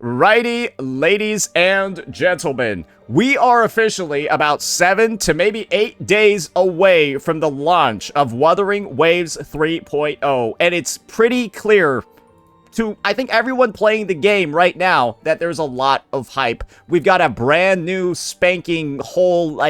Righty, ladies and gentlemen, we are officially about 7 to maybe 8 days away from the launch of Wuthering Waves 3.0, and it's pretty clear to, I think, everyone playing the game right now that there's a lot of hype. We've got a brand new spanking whole,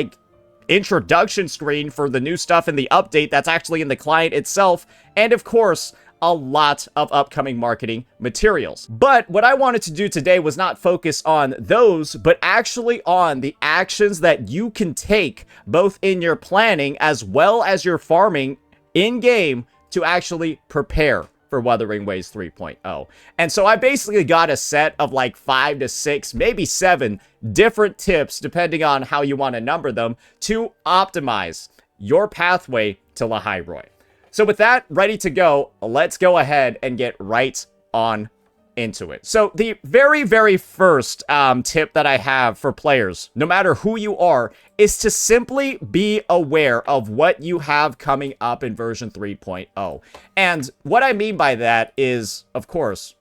introduction screen for the new stuff in the update that's actually in the client itself, and of course, a lot of upcoming marketing materials. But what I wanted to do today was not focus on those, but actually on the actions that you can take both in your planning as well as your farming in-game to actually prepare for Wuthering Waves 3.0. And so I basically got a set of like 5 to 6, maybe 7 different tips, depending on how you want to number them, to optimize your pathway to Lahairoi. So with that ready to go, let's go ahead and get right on into it. So the very first tip that I have for players, no matter who you are, is to simply be aware of what you have coming up in version 3.0. And what I mean by that is, of course,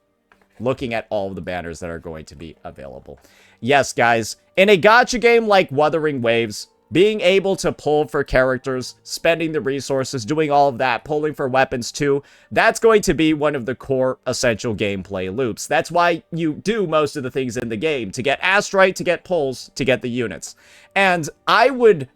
looking at all of the banners that are going to be available. Yes, guys, in a gacha game like Wuthering Waves, being able to pull for characters, spending the resources, doing all of that, pulling for weapons too, that's going to be one of the core essential gameplay loops. That's why you do most of the things in the game, to get Astrite, to get pulls, to get the units. And I would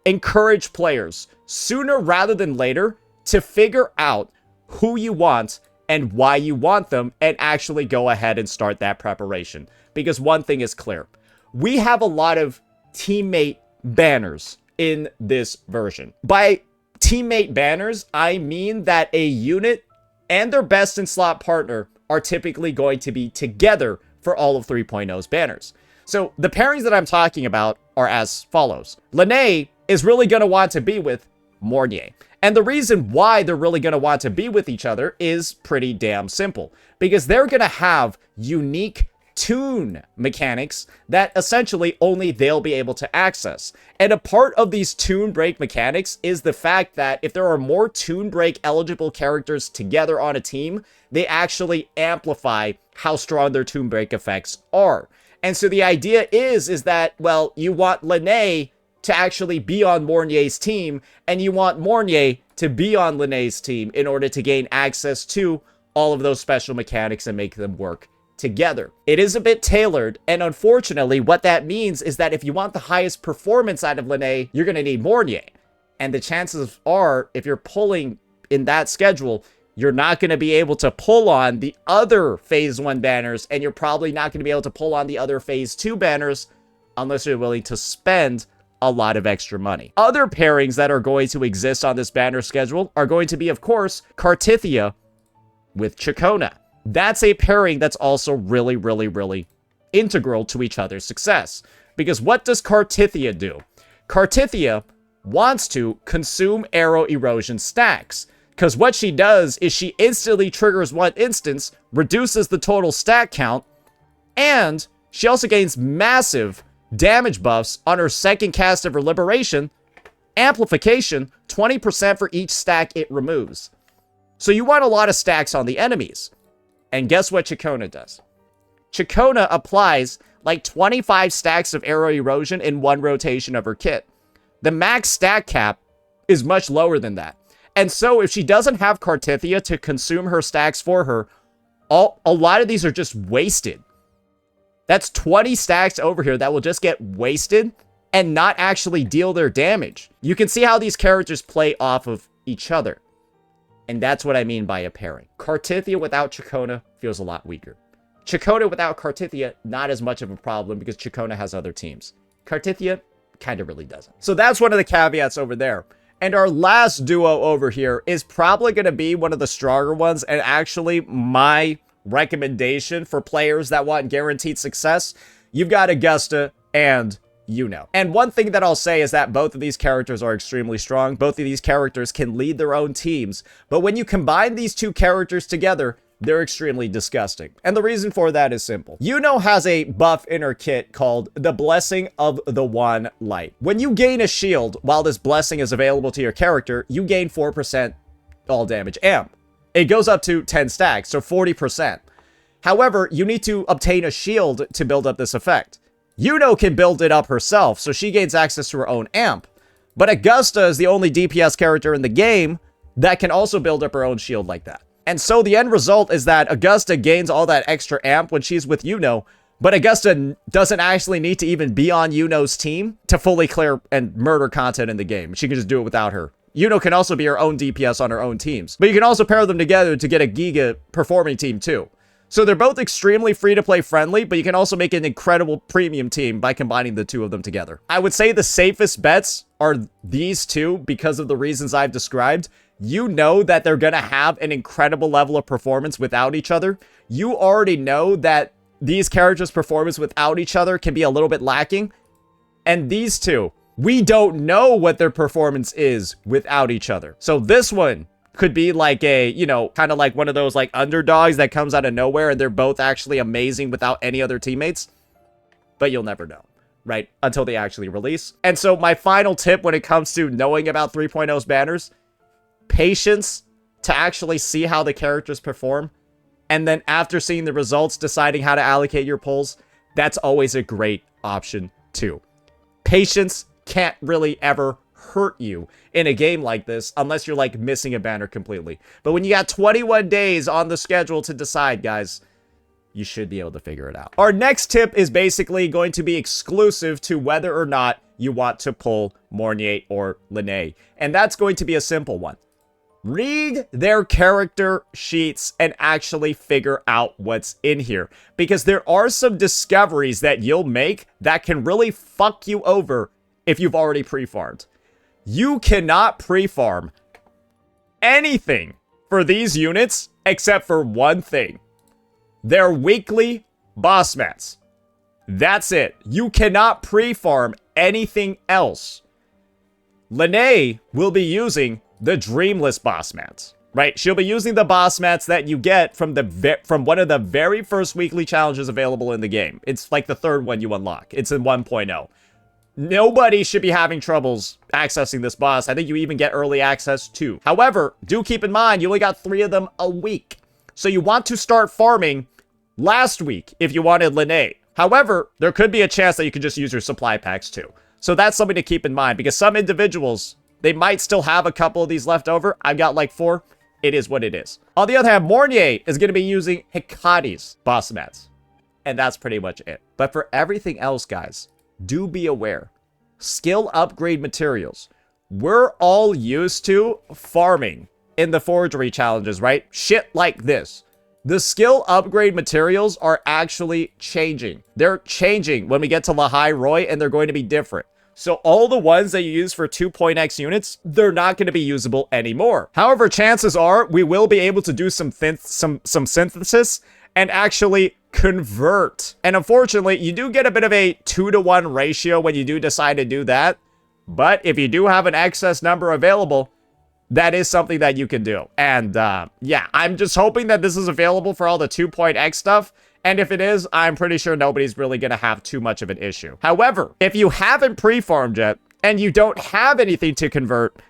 encourage players, sooner rather than later, to figure out who you want and why you want them, and actually go ahead and start that preparation. Because one thing is clear, we have a lot of teammate banners in this version. By teammate banners, I mean that a unit and their best in slot partner are typically going to be together for all of 3.0's banners. So the pairings that I'm talking about are as follows. Lene is really going to want to be with Mornier. And the reason why they're really going to want to be with each other is pretty damn simple. Because they're going to have unique tune mechanics that essentially only they'll be able to access. And a part of these tune break mechanics is the fact that if there are more tune break eligible characters together on a team, they actually amplify how strong their tune break effects are. And so the idea is that, well, you want Lene to actually be on Mornier's team, and you want Mornier to be on Lene's team in order to gain access to all of those special mechanics and make them work together. It is a bit tailored, and unfortunately what that means is that if you want the highest performance out of Lene, you're going to need Mornier. And the chances are, if you're pulling in that schedule, you're not going to be able to pull on the other Phase 1 banners, and you're probably not going to be able to pull on the other Phase 2 banners unless you're willing to spend a lot of extra money. Other pairings that are going to exist on this banner schedule are going to be, of course, Cartithia with Chacona. That's a pairing that's also really integral to each other's success. Because what does Cartithia do? Cartithia wants to consume arrow erosion stacks. Because what she does is she instantly triggers one instance, reduces the total stack count, and she also gains massive damage buffs on her second cast of her liberation, amplification, 20% for each stack it removes. So you want a lot of stacks on the enemies. And guess what Chacona does? Chacona applies like 25 stacks of arrow erosion in one rotation of her kit. The max stack cap is much lower than that. And so if she doesn't have Cartithia to consume her stacks for her, a lot of these are just wasted. That's 20 stacks over here that will just get wasted and not actually deal their damage. You can see how these characters play off of each other. And that's what I mean by a pairing. Cartithia without Chacona feels a lot weaker. Chacona without Cartithia, not as much of a problem because Chacona has other teams. Cartithia kind of really doesn't. So that's one of the caveats over there. And our last duo over here is probably going to be one of the stronger ones, and actually my recommendation for players that want guaranteed success. You've got Augusta and Yuno. And one thing that I'll say is that both of these characters are extremely strong. Both of these characters can lead their own teams. But when you combine these two characters together, they're extremely disgusting. And the reason for that is simple. Yuno has a buff in her kit called the Blessing of the One Light. When you gain a shield while this blessing is available to your character, you gain 4% all damage amp. It goes up to 10 stacks, so 40%. However, you need to obtain a shield to build up this effect. Yuno can build it up herself, so she gains access to her own amp. But Augusta is the only DPS character in the game that can also build up her own shield like that. And so the end result is that Augusta gains all that extra amp when she's with Yuno, but Augusta doesn't actually need to even be on Yuno's team to fully clear and murder content in the game. She can just do it without her. Yuno can also be her own DPS on her own teams, but you can also pair them together to get a Giga performing team too. So they're both extremely free-to-play friendly, but you can also make an incredible premium team by combining the two of them together. I would say the safest bets are these two because of the reasons I've described. You know that they're going to have an incredible level of performance without each other. You already know that these characters' performance without each other can be a little bit lacking. And these two, we don't know what their performance is without each other. So this one could be like a, you know, kind of like one of those like underdogs that comes out of nowhere and they're both actually amazing without any other teammates. But you'll never know, right? Until they actually release. And so my final tip when it comes to knowing about 3.0's banners, patience to actually see how the characters perform. And then after seeing the results, deciding how to allocate your pulls. That's always a great option too. Patience can't really ever hurt you in a game like this unless you're like missing a banner completely. But when you got 21 days on the schedule to decide, guys, you should be able to figure it out. Our next tip is basically going to be exclusive to whether or not you want to pull Mornier or Linné. And that's going to be a simple one. Read their character sheets and actually figure out what's in here. Because there are some discoveries that you'll make that can really fuck you over if you've already pre-farmed. You cannot pre-farm anything for these units except for one thing. Their weekly boss mats. That's it. You cannot pre-farm anything else. Linné will be using the Dreamless boss mats, right? She'll be using the boss mats that you get from one of the very first weekly challenges available in the game. It's like the third one you unlock. It's in 1.0. Nobody should be having troubles accessing this boss. I think you even get early access too. However, do keep in mind, you only got 3 of them a week. So you want to start farming last week if you wanted Linné. However, there could be a chance that you could just use your supply packs too. So that's something to keep in mind because some individuals, they might still have a couple of these left over. I've got like 4. It is what it is. On the other hand, Mornier is going to be using Hikate's boss mats. And that's pretty much it. But for everything else, guys, do be aware. Skill upgrade materials. We're all used to farming in the forgery challenges, right? Shit like this. The skill upgrade materials are actually changing. They're changing when we get to Lahai Roy, and they're going to be different. So all the ones that you use for 2.x units, they're not going to be usable anymore. However, chances are we will be able to do some synthesis and actually convert. And unfortunately, you do get a bit of a 2-to-1 ratio when you do decide to do that. But if you do have an excess number available, that is something that you can do. And yeah, I'm just hoping that this is available for all the 2.x stuff. And if it is, I'm pretty sure nobody's really going to have too much of an issue. However, if you haven't pre-farmed yet and you don't have anything to convert,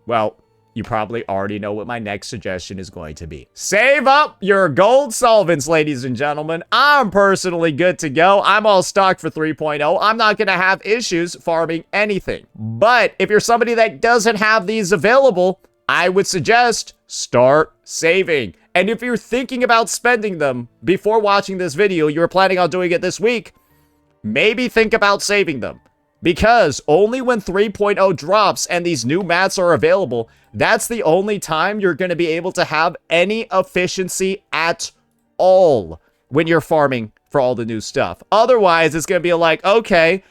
well, you probably already know what my next suggestion is going to be. Save up your gold solvents, ladies and gentlemen. I'm personally good to go. I'm all stocked for 3.0. I'm not going to have issues farming anything. But if you're somebody that doesn't have these available, I would suggest start saving. And if you're thinking about spending them before watching this video, you're planning on doing it this week, maybe think about saving them. Because only when 3.0 drops and these new mats are available, that's the only time you're going to be able to have any efficiency at all when you're farming for all the new stuff. Otherwise, it's going to be like, okay,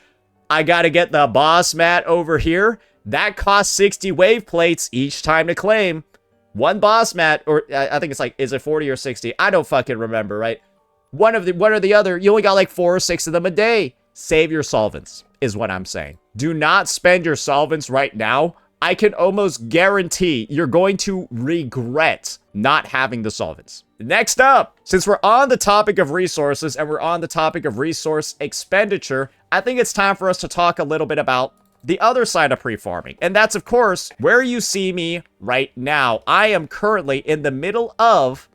I got to get the boss mat over here. That costs 60 wave plates each time to claim. One boss mat, or I think it's like, is it 40 or 60? I don't fucking remember, right? One or the other, you only got like 4 or 6 of them a day. Save your solvents, is what I'm saying. Do not spend your solvents right now. I can almost guarantee you're going to regret not having the solvents. Next up, since we're on the topic of resources and we're on the topic of resource expenditure, I think it's time for us to talk a little bit about the other side of pre-farming. And that's, of course, where you see me right now. I am currently in the middle of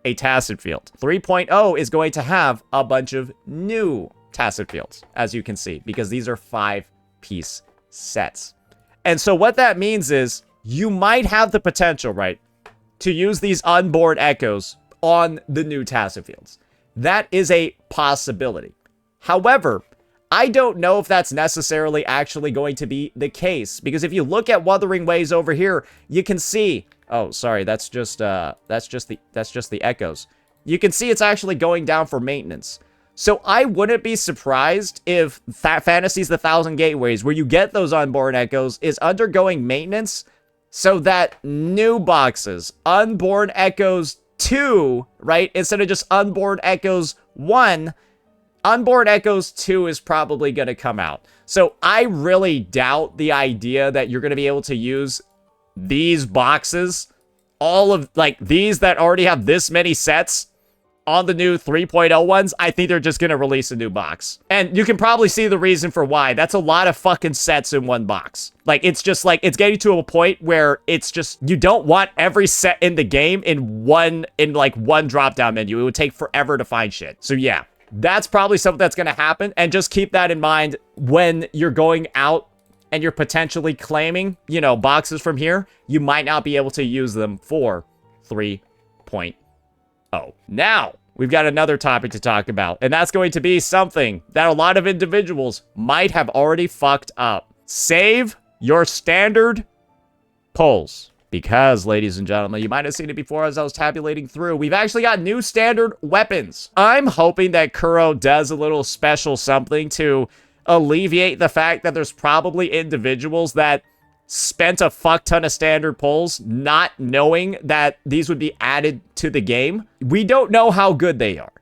a tacit field. 3.0 is going to have a bunch of new tacit fields, as you can see, because these are 5-piece sets. And so what that means is you might have the potential, right, to use these Unborn Echoes on the new tacit fields. That is a possibility. However, I don't know if that's necessarily actually going to be the case, because if you look at Wuthering Waves over here, you can see, oh, sorry, that's just the echoes. You can see it's actually going down for maintenance. So I wouldn't be surprised if Fantasies the Thousand Gateways, where you get those Unborn Echoes, is undergoing maintenance so that new boxes, Unborn Echoes 2, right, instead of just Unborn Echoes 1, Unborn Echoes 2 is probably going to come out. So I really doubt the idea that you're going to be able to use these boxes, all of, like, these that already have this many sets on the new 3.0 ones. I think they're just going to release a new box. And you can probably see the reason for why. That's a lot of fucking sets in one box. Like, it's just like, it's getting to a point where it's just, you don't want every set in the game in one drop-down menu. It would take forever to find shit. So yeah, that's probably something that's going to happen. And just keep that in mind when you're going out and you're potentially claiming, you know, boxes from here. You might not be able to use them for 3.0. Now, we've got another topic to talk about, and that's going to be something that a lot of individuals might have already fucked up. Save your standard pulls. Because, ladies and gentlemen, you might have seen it before as I was tabulating through, we've actually got new standard weapons. I'm hoping that Kuro does a little special something to alleviate the fact that there's probably individuals that spent a fuck ton of standard pulls not knowing that these would be added to the game. We don't know how good they are.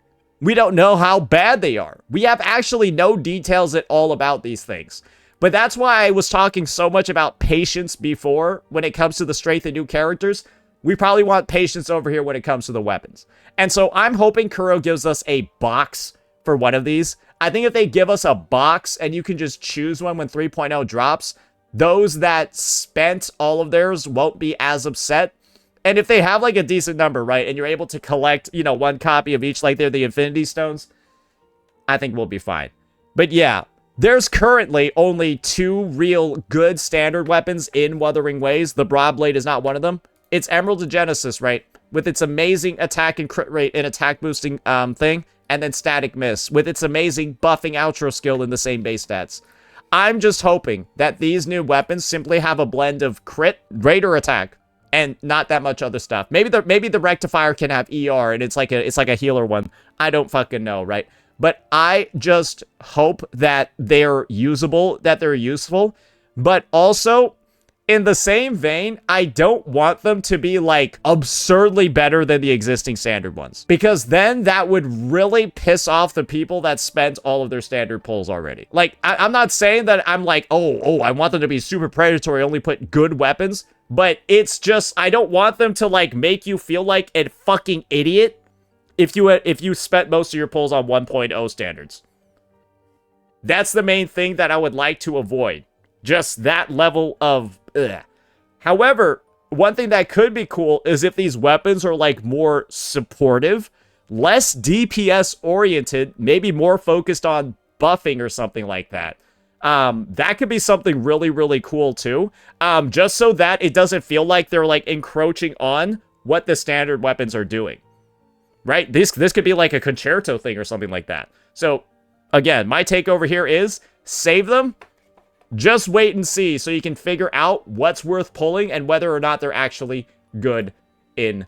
We don't know how bad they are. We have actually no details at all about these things. But that's why I was talking so much about patience before when it comes to the strength of new characters. We probably want patience over here when it comes to the weapons. And so I'm hoping Kuro gives us a box for one of these. I think if they give us a box and you can just choose one when 3.0 drops, those that spent all of theirs won't be as upset. And if they have like a decent number, right, and you're able to collect, you know, one copy of each, like they're the Infinity Stones, I think we'll be fine. But yeah, there's currently only 2 real good standard weapons in Wuthering Waves. The Broadblade is not one of them. It's Emerald of Genesis, right, with its amazing attack and crit rate and attack boosting thing, and then Static Miss with its amazing buffing outro skill in the same base stats. I'm just hoping that these new weapons simply have a blend of crit, rate, or attack, and not that much other stuff. Maybe the Rectifier can have ER, and it's like a healer one. I don't fucking know, right? But I just hope that they're usable, that they're useful. But also, in the same vein, I don't want them to be, like, absurdly better than the existing standard ones. Because then that would really piss off the people that spent all of their standard pulls already. Like, I'm not saying that I'm like, oh, I want them to be super predatory, only put good weapons. But it's just, I don't want them to, like, make you feel like a fucking idiot if you spent most of your pulls on 1.0 standards. That's the main thing that I would like to avoid. Just that level of ugh. However, one thing that could be cool is if these weapons are like more supportive, less DPS oriented, maybe more focused on buffing or something like that. That could be something really, really cool too. Just so that it doesn't feel like they're like encroaching on what the standard weapons are doing. Right? This could be like a concerto thing or something like that. So, again, my take over here is save them. Just wait and see so you can figure out what's worth pulling and whether or not they're actually good in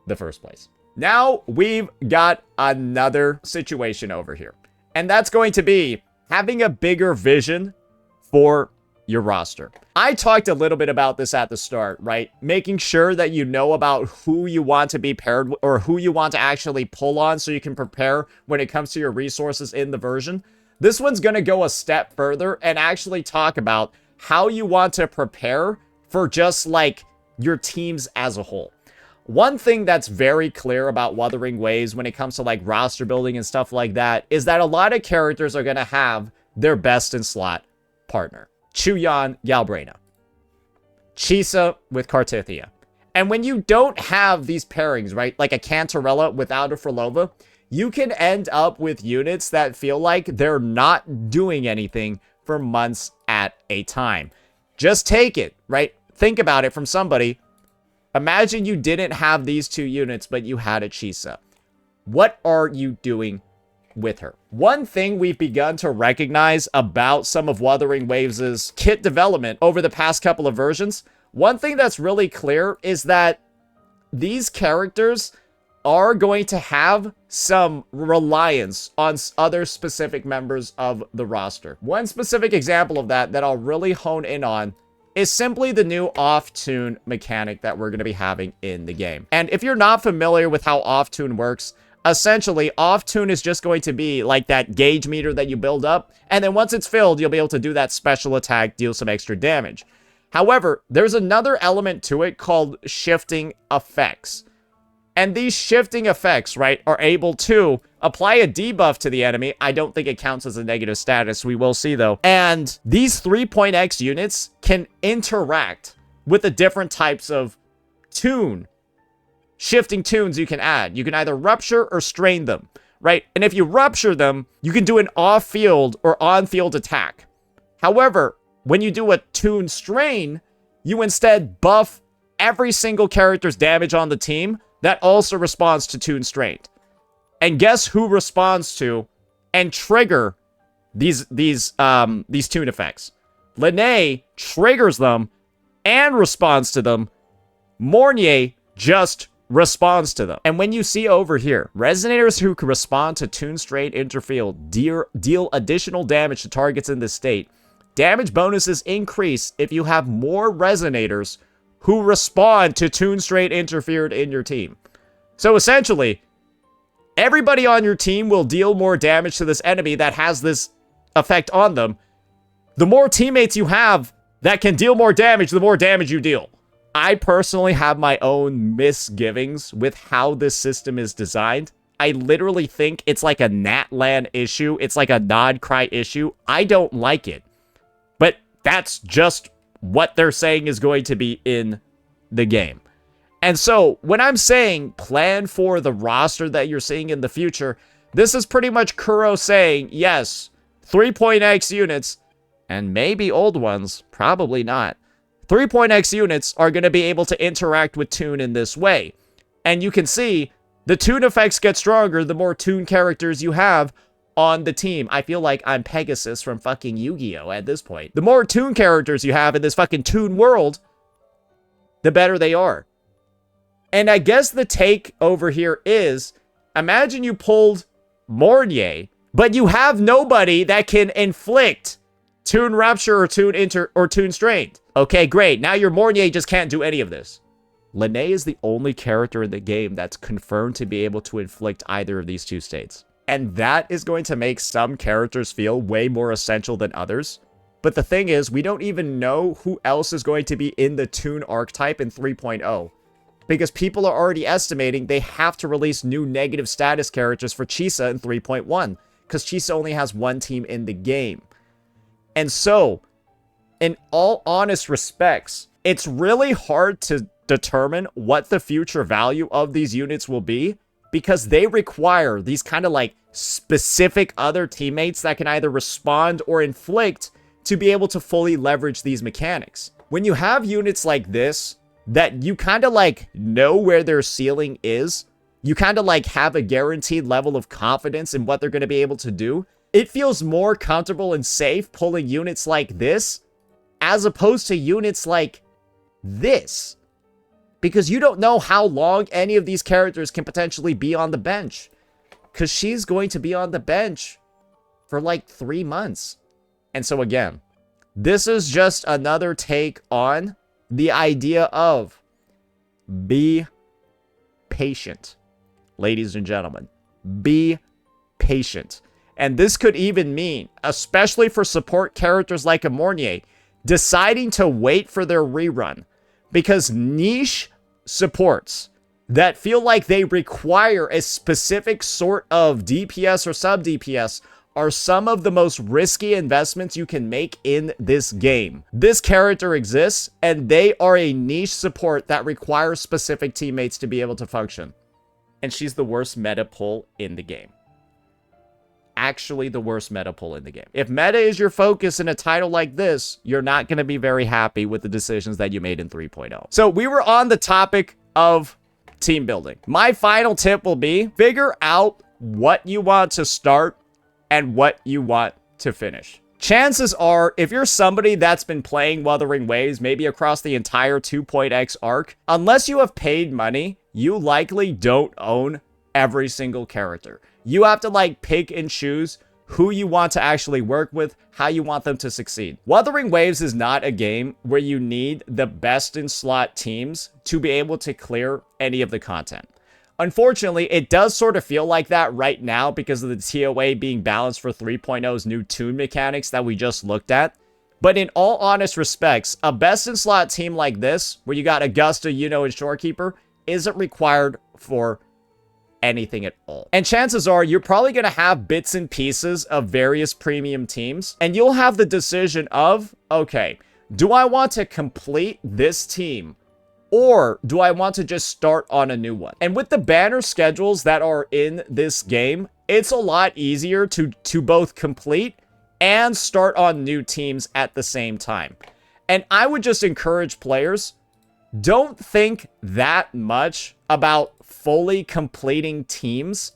the first place. Now, we've got another situation over here. And that's going to be having a bigger vision for your roster. I talked a little bit about this at the start, right? Making sure that you know about who you want to be paired with or who you want to actually pull on so you can prepare when it comes to your resources in the version. This one's going to go a step further and actually talk about how you want to prepare for just like your teams as a whole. One thing that's very clear about Wuthering Waves when it comes to like roster building and stuff like that is that a lot of characters are going to have their best in slot partner. Chuyan Galbrena, Chisa with Cartithia, And when you don't have these pairings, right, like a Cantarella without a Frolova, you can end up with units that feel like they're not doing anything for months at a time. Just take it, right? Think about it from somebody. Imagine you didn't have these two units, but you had a Chisa. What are you doing with her? One thing we've begun to recognize about some of Wuthering Waves' kit development over the past couple of versions, one thing that's really clear is that these characters are going to have some reliance on other specific members of the roster. One specific example of that I'll really hone in on is simply the new off-tune mechanic that we're going to be having in the game. And if you're not familiar with how off-tune works, essentially, off-tune is just going to be like that gauge meter that you build up, and then once it's filled, you'll be able to do that special attack, deal some extra damage. However, there's another element to it called shifting effects. And these shifting effects, right, are able to apply a debuff to the enemy. I don't think it counts as a negative status. We will see, though. And these 3.x units can interact with the different types of tune. Shifting tunes you can add. You can either rupture or strain them, right? And if you rupture them, you can do an off-field or on-field attack. However, when you do a tune strain, you instead buff every single character's damage on the team that also responds to tune strained. And guess who responds to and trigger these tune effects? Linné triggers them and responds to them. Mornier just responds to them. And when you see over here, resonators who can respond to tune strain interfield deal additional damage to targets in this state. Damage bonuses increase if you have more resonators who respond to tune strain interfered in your team. So essentially, everybody on your team will deal more damage to this enemy that has this effect on them. The more teammates you have that can deal more damage, the more damage you deal. I personally have my own misgivings with how this system is designed. I literally think it's like a Natlan issue. It's like a Nod Cry issue. I don't like it. But that's just what they're saying is going to be in the game. And so, when I'm saying plan for the roster that you're seeing in the future, this is pretty much Kuro saying, yes, 3.x units, and maybe old ones, probably not. 3.x units are going to be able to interact with Tune in this way. And you can see, the Tune effects get stronger the more Tune characters you have on the team. I feel like I'm Pegasus from fucking Yu-Gi-Oh! At this point. The more Tune characters you have in this fucking Tune world, the better they are. And I guess the take over here is, imagine you pulled Mornier, but you have nobody that can inflict Tune Rupture or Tune Strained. Okay, great. Now your Mornier just can't do any of this. Linné is the only character in the game that's confirmed to be able to inflict either of these two states. And that is going to make some characters feel way more essential than others. But the thing is, we don't even know who else is going to be in the Tune archetype in 3.0. Because people are already estimating they have to release new negative status characters for Chisa in 3.1. Because Chisa only has one team in the game. And so, in all honest respects, it's really hard to determine what the future value of these units will be. Because they require these kind of like specific other teammates that can either respond or inflict to be able to fully leverage these mechanics. When you have units like this, that you kind of like know where their ceiling is, you kind of like have a guaranteed level of confidence in what they're going to be able to do, it feels more comfortable and safe pulling units like this as opposed to units like this. Because you don't know how long any of these characters can potentially be on the bench. Because she's going to be on the bench for like 3 months. And so again, this is just another take on the idea of be patient. Ladies and gentlemen, be patient. And this could even mean, especially for support characters like a Mornier, deciding to wait for their rerun. Because niche supports that feel like they require a specific sort of DPS or sub-DPS are some of the most risky investments you can make in this game. This character exists, and they are a niche support that requires specific teammates to be able to function. And she's the worst meta pull in the game. Actually the worst meta pull in the game. If meta is your focus in a title like this, you're not going to be very happy with the decisions that you made in 3.0. So we were on the topic of team building. My final tip will be figure out what you want to start and what you want to finish. Chances are, if you're somebody that's been playing Wuthering Waves, maybe across the entire 2.x arc, unless you have paid money, you likely don't own every single character. You have to like pick and choose who you want to actually work with, how you want them to succeed. Wuthering Waves is not a game where you need the best in slot teams to be able to clear any of the content. Unfortunately, it does sort of feel like that right now because of the TOA being balanced for 3.0's new tune mechanics that we just looked at. But in all honest respects, a best in slot team like this, where you got Augusta, Yuno, and Shorekeeper, isn't required for anything at all. And chances are you're probably going to have bits and pieces of various premium teams, and you'll have the decision of, okay, do I want to complete this team, or do I want to just start on a new one? And with the banner schedules that are in this game, it's a lot easier to both complete and start on new teams at the same time. And I would just encourage players, don't think that much about fully completing teams,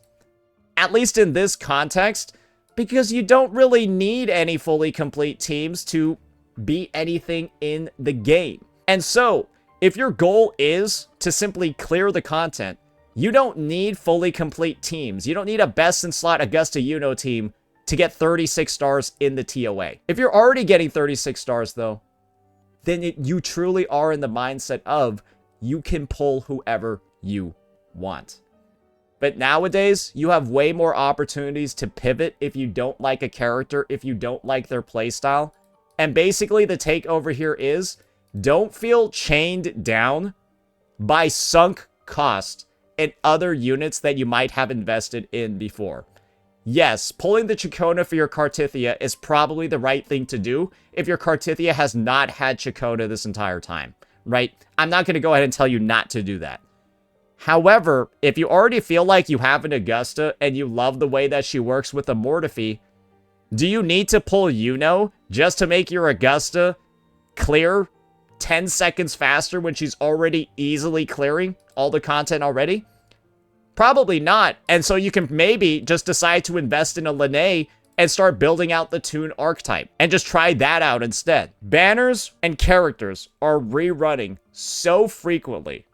at least in this context, because you don't really need any fully complete teams to be anything in the game. And so, if your goal is to simply clear the content, you don't need fully complete teams. You don't need a best in slot Augusta Yuno team to get 36 stars in the TOA. If you're already getting 36 stars though, then you truly are in the mindset of you can pull whoever you want. But nowadays, you have way more opportunities to pivot if you don't like a character, if you don't like their playstyle. And basically the takeover here is, don't feel chained down by sunk cost in other units that you might have invested in before. Yes, pulling the Chacona for your Cartithia is probably the right thing to do if your Cartithia has not had Chacona this entire time, right? I'm not going to go ahead and tell you not to do that. However, if you already feel like you have an Augusta and you love the way that she works with the Mortifi, do you need to pull Yuno just to make your Augusta clear 10 seconds faster when she's already easily clearing all the content already? Probably not. And so you can maybe just decide to invest in a Lene and start building out the Toon archetype and just try that out instead. Banners and characters are rerunning so frequently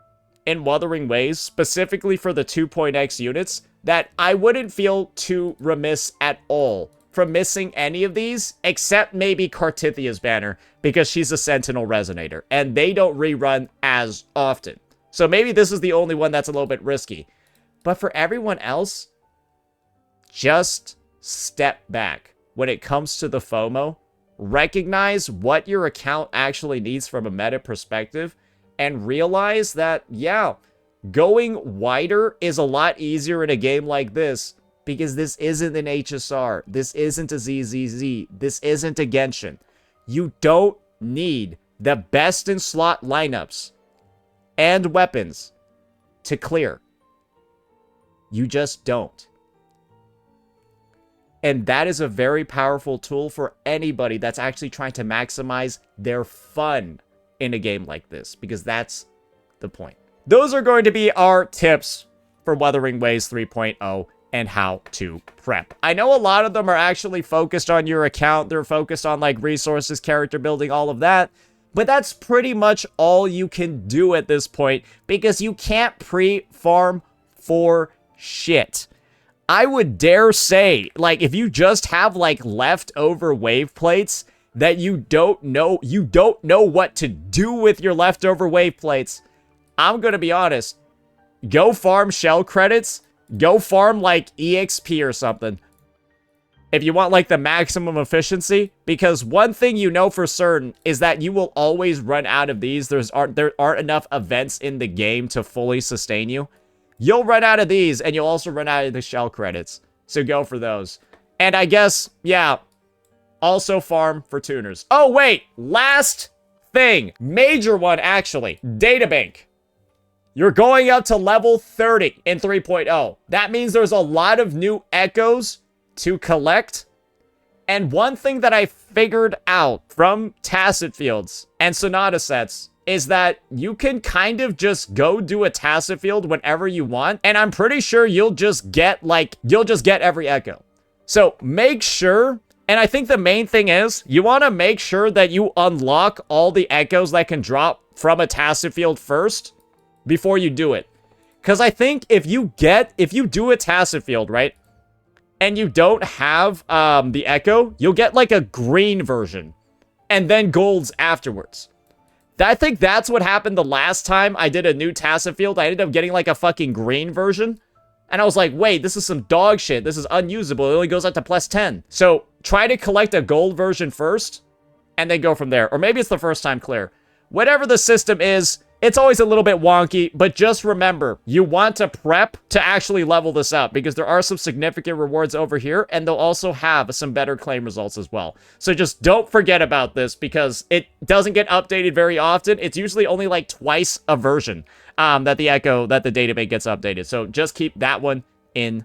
in Wuthering Waves, specifically for the 2.x units, that I wouldn't feel too remiss at all from missing any of these, except maybe Cartithia's banner, because she's a Sentinel Resonator, and they don't rerun as often. So maybe this is the only one that's a little bit risky. But for everyone else, just step back when it comes to the FOMO. Recognize what your account actually needs from a meta perspective, and realize that, yeah, going wider is a lot easier in a game like this, because this isn't an HSR, this isn't a ZZZ, this isn't a Genshin. You don't need the best in slot lineups and weapons to clear. You just don't. And that is a very powerful tool for anybody that's actually trying to maximize their fun in a game like this, because that's the point. Those are going to be our tips for Wuthering Waves 3.0 and how to prep. I know a lot of them are actually focused on your account. They're focused on like resources, character building, all of that. But that's pretty much all you can do at this point, because you can't pre-farm for shit. I would dare say, like, if you just have like leftover wave plates that you don't know what to do with your leftover wave plates, I'm gonna be honest, go farm shell credits, go farm like EXP or something if you want like the maximum efficiency, because one thing you know for certain is that you will always run out of these. There aren't enough events in the game to fully sustain you. You'll run out of these, and you'll also run out of the shell credits. So go for those. And I guess, yeah, also farm for tuners. Oh, wait, last thing. Major one, actually. Databank. You're going up to level 30 in 3.0. That means there's a lot of new echoes to collect. And one thing that I figured out from Tacit Fields and Sonata sets is that you can kind of just go do a Tacit Field whenever you want. And I'm pretty sure you'll just get every echo. So make sure, and I think the main thing is, you want to make sure that you unlock all the echoes that can drop from a Tacit Field first before you do it. Because I think if you do a Tacit Field, right, and you don't have the echo, you'll get like a green version and then golds afterwards. I think that's what happened the last time I did a new Tacit Field. I ended up getting like a fucking green version. And I was like, wait, this is some dog shit. This is unusable. It only goes up to plus 10. So try to collect a gold version first and then go from there. Or maybe it's the first time clear. Whatever the system is, it's always a little bit wonky, but just remember, you want to prep to actually level this up because there are some significant rewards over here, and they'll also have some better claim results as well. So just don't forget about this because it doesn't get updated very often. It's usually only like twice a version that the database gets updated. So just keep that one in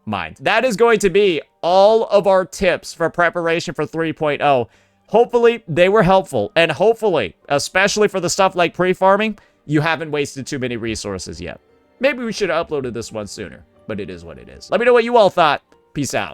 mind. That is going to be all of our tips for preparation for 3.0. Hopefully, they were helpful, and hopefully, especially for the stuff like pre-farming, you haven't wasted too many resources yet. Maybe we should have uploaded this one sooner, but it is what it is. Let me know what you all thought. Peace out.